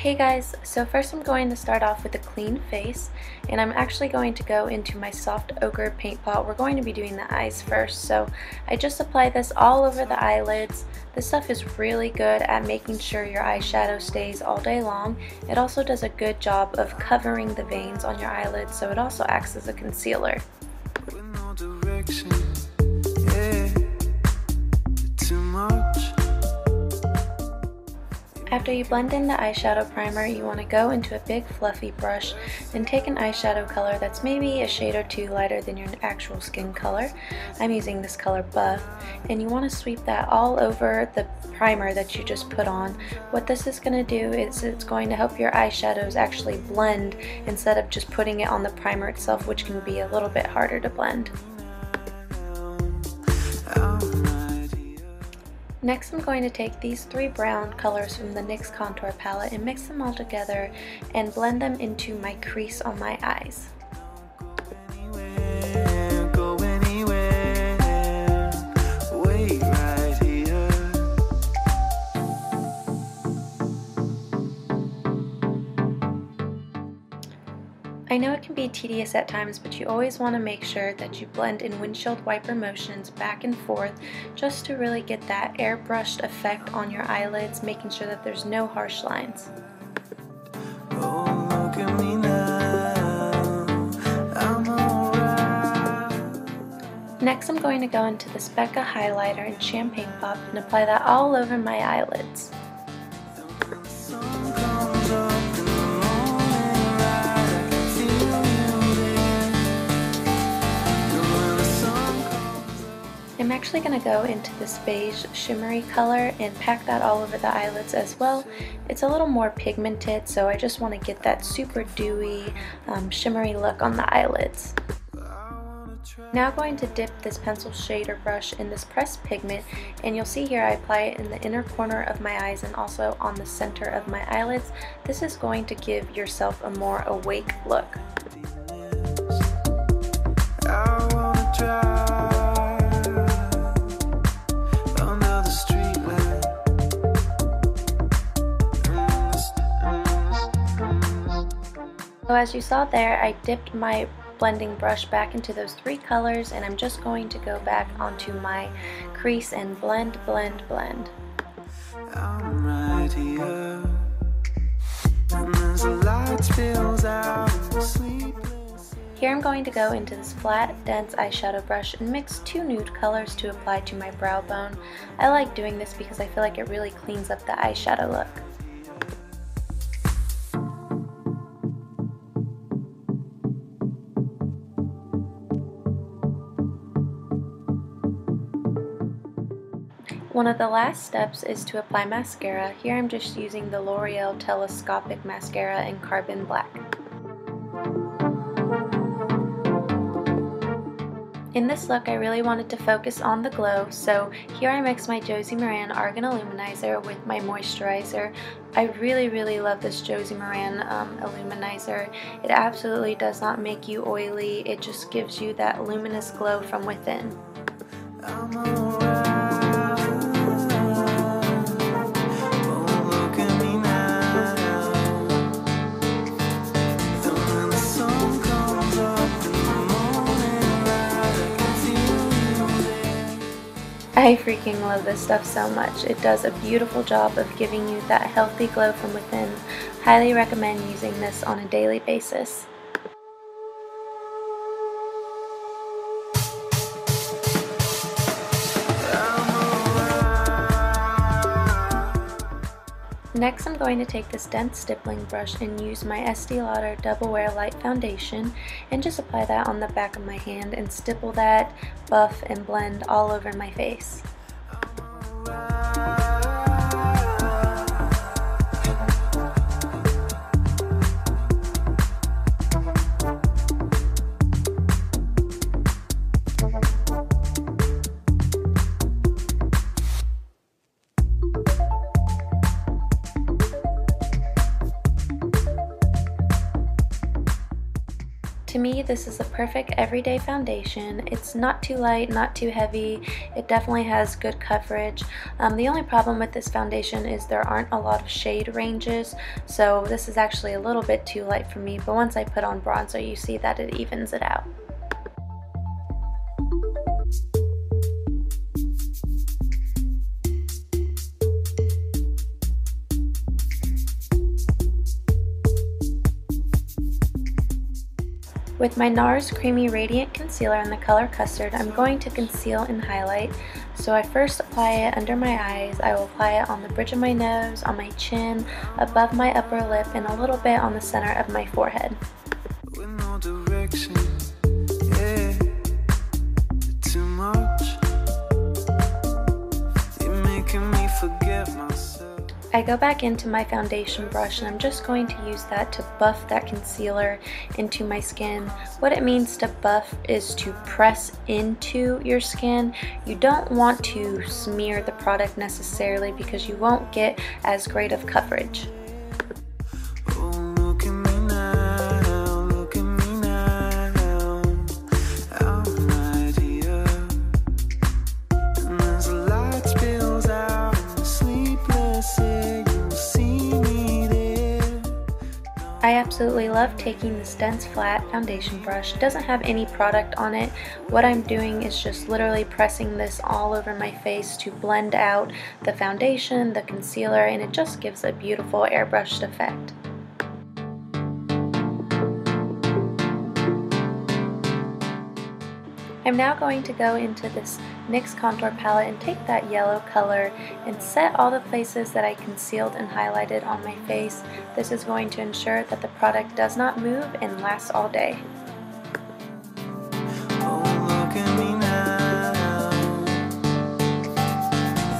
Hey guys, so first I'm going to start off with a clean face, and I'm actually going to go into my soft ochre paint pot. We're going to be doing the eyes first, so I just apply this all over the eyelids. This stuff is really good at making sure your eyeshadow stays all day long. It also does a good job of covering the veins on your eyelids, so it also acts as a concealer. With no direction, yeah, too much. After you blend in the eyeshadow primer, you want to go into a big fluffy brush and take an eyeshadow color that's maybe a shade or two lighter than your actual skin color. I'm using this color Buff, and you want to sweep that all over the primer that you just put on. What this is going to do is it's going to help your eyeshadows actually blend instead of just putting it on the primer itself, which can be a little bit harder to blend. Next, I'm going to take these three brown colors from the NYX Contour Palette and mix them all together and blend them into my crease on my eyes. I know it can be tedious at times, but you always want to make sure that you blend in windshield wiper motions back and forth just to really get that airbrushed effect on your eyelids, making sure that there's no harsh lines. Oh, look at me now. I'm alright. Next, I'm going to go into the Becca highlighter in Champagne Pop and apply that all over my eyelids. I'm actually going to go into this beige shimmery color and pack that all over the eyelids as well. It's a little more pigmented, so I just want to get that super dewy, shimmery look on the eyelids. Now I'm going to dip this pencil shader brush in this pressed pigment, and you'll see here I apply it in the inner corner of my eyes and also on the center of my eyelids. This is going to give yourself a more awake look. So as you saw there, I dipped my blending brush back into those three colors, and I'm just going to go back onto my crease and blend, blend, blend. I'm right here, and as the light spills out, sleepless. Here I'm going to go into this flat, dense eyeshadow brush and mix two nude colors to apply to my brow bone. I like doing this because I feel like it really cleans up the eyeshadow look. One of the last steps is to apply mascara. Here I'm just using the L'Oreal Telescopic Mascara in Carbon Black. In this look, I really wanted to focus on the glow, so here I mix my Josie Maran Argan Illuminizer with my moisturizer. I really love this Josie Maran Illuminizer. It absolutely does not make you oily, it just gives you that luminous glow from within. I'm alright. I freaking love this stuff so much. It does a beautiful job of giving you that healthy glow from within. Highly recommend using this on a daily basis. Next, I'm going to take this dense stippling brush and use my Estee Lauder Double Wear Light Foundation and just apply that on the back of my hand and stipple that, buff, and blend all over my face. To me, this is a perfect everyday foundation. It's not too light, not too heavy. It definitely has good coverage. The only problem with this foundation is there aren't a lot of shade ranges, so this is actually a little bit too light for me, but once I put on bronzer, you see that it evens it out. With my NARS Creamy Radiant Concealer in the color Custard, I'm going to conceal and highlight. So I first apply it under my eyes. I will apply it on the bridge of my nose, on my chin, above my upper lip, and a little bit on the center of my forehead. with no direction, yeah, too much. You're making me forget myself. I go back into my foundation brush and I'm just going to use that to buff that concealer into my skin. What it means to buff is to press into your skin. You don't want to smear the product necessarily because you won't get as great of coverage. Oh, look at me now, look at me now. I'm right here, and as the light spills out, sleepless. I absolutely love taking this dense flat foundation brush. It doesn't have any product on it. What I'm doing is just literally pressing this all over my face to blend out the foundation, the concealer, and it just gives a beautiful airbrushed effect. I'm now going to go into this NYX contour palette and take that yellow color and set all the places that I concealed and highlighted on my face. This is going to ensure that the product does not move and lasts all day. Oh, look at me now.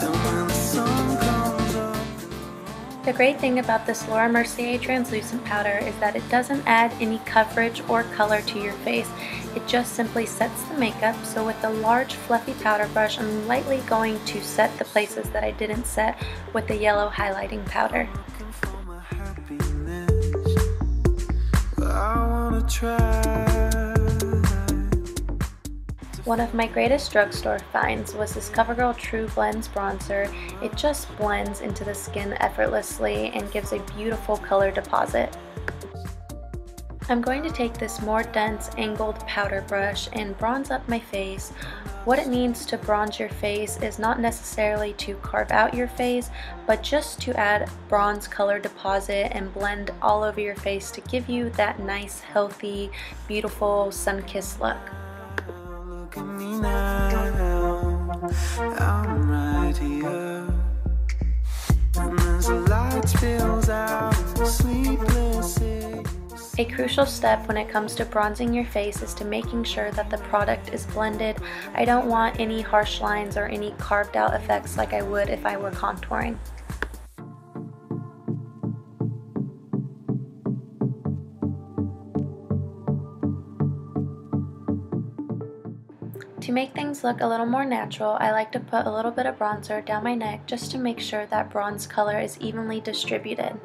And when the sun comes up. The great thing about this Laura Mercier translucent powder is that it doesn't add any coverage or color to your face. It just simply sets the makeup. So with a large fluffy powder brush, I'm lightly going to set the places that I didn't set with the yellow highlighting powder. Looking for my happiness, but I wanna try. One of my greatest drugstore finds was this CoverGirl True Blends bronzer. It just blends into the skin effortlessly and gives a beautiful color deposit. I'm going to take this more dense angled powder brush and bronze up my face. What it means to bronze your face is not necessarily to carve out your face, but just to add bronze color deposit and blend all over your face to give you that nice, healthy, beautiful, sun-kissed look. Look at me now, I'm right here, and as the light spills out, sleepless. A crucial step when it comes to bronzing your face is to making sure that the product is blended. I don't want any harsh lines or any carved out effects like I would if I were contouring. To make things look a little more natural, I like to put a little bit of bronzer down my neck just to make sure that bronze color is evenly distributed.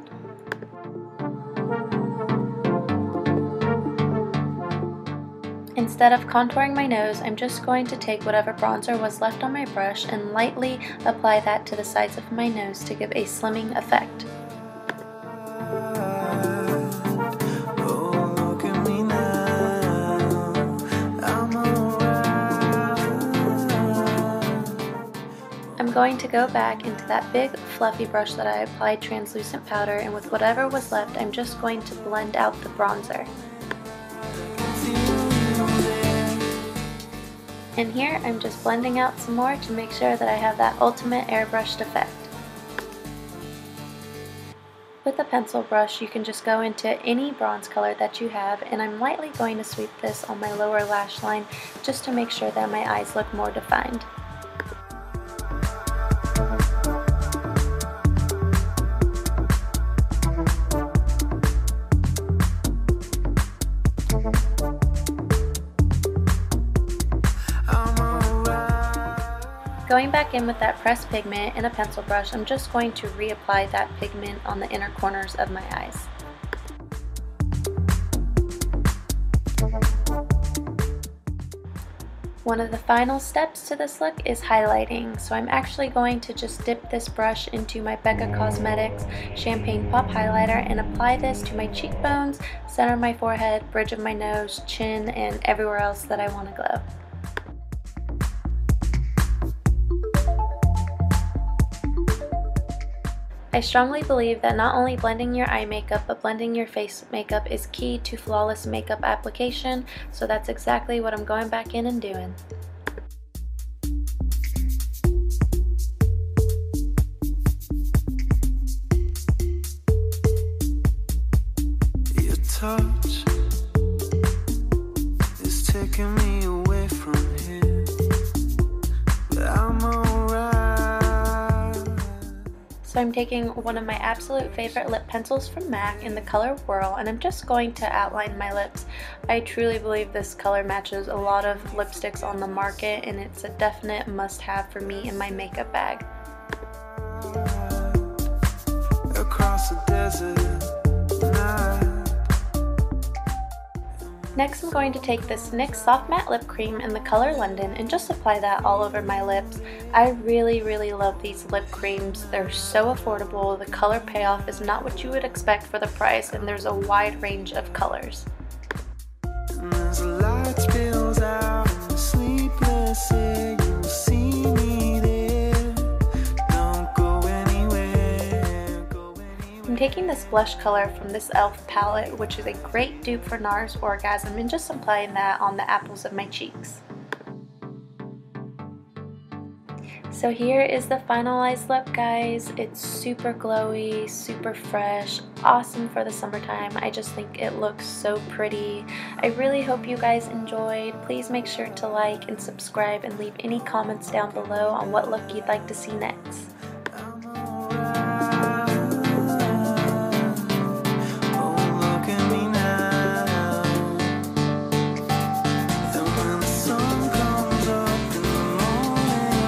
Instead of contouring my nose, I'm just going to take whatever bronzer was left on my brush and lightly apply that to the sides of my nose to give a slimming effect. I'm going to go back into that big fluffy brush that I applied translucent powder, and with whatever was left, I'm just going to blend out the bronzer. And here I'm just blending out some more to make sure that I have that ultimate airbrushed effect. With a pencil brush, you can just go into any bronze color that you have, and I'm lightly going to sweep this on my lower lash line just to make sure that my eyes look more defined. Going back in with that pressed pigment and a pencil brush, I'm just going to reapply that pigment on the inner corners of my eyes. One of the final steps to this look is highlighting, so I'm actually going to just dip this brush into my Becca Cosmetics Champagne Pop Highlighter and apply this to my cheekbones, center of my forehead, bridge of my nose, chin, and everywhere else that I want to glow. I strongly believe that not only blending your eye makeup, but blending your face makeup is key to flawless makeup application, so that's exactly what I'm going back in and doing. Your touch is taking me away from here, but I'm alright. So I'm taking one of my absolute favorite lip pencils from MAC in the color Whirl, and I'm just going to outline my lips. I truly believe this color matches a lot of lipsticks on the market, and it's a definite must-have for me in my makeup bag. Across the desert night. Next, I'm going to take this NYX Soft Matte Lip Cream in the color London and just apply that all over my lips. I really love these lip creams. They're so affordable, the color payoff is not what you would expect for the price, and there's a wide range of colors. And as the light spills out and the sleepless say you'll see me there. Don't go anywhere, go anywhere. I'm taking this blush color from this e.l.f. palette, which is a great dupe for NARS Orgasm, and just applying that on the apples of my cheeks. So here is the finalized look, guys. It's super glowy, super fresh, awesome for the summertime. I just think it looks so pretty. I really hope you guys enjoyed. Please make sure to like and subscribe and leave any comments down below on what look you'd like to see next.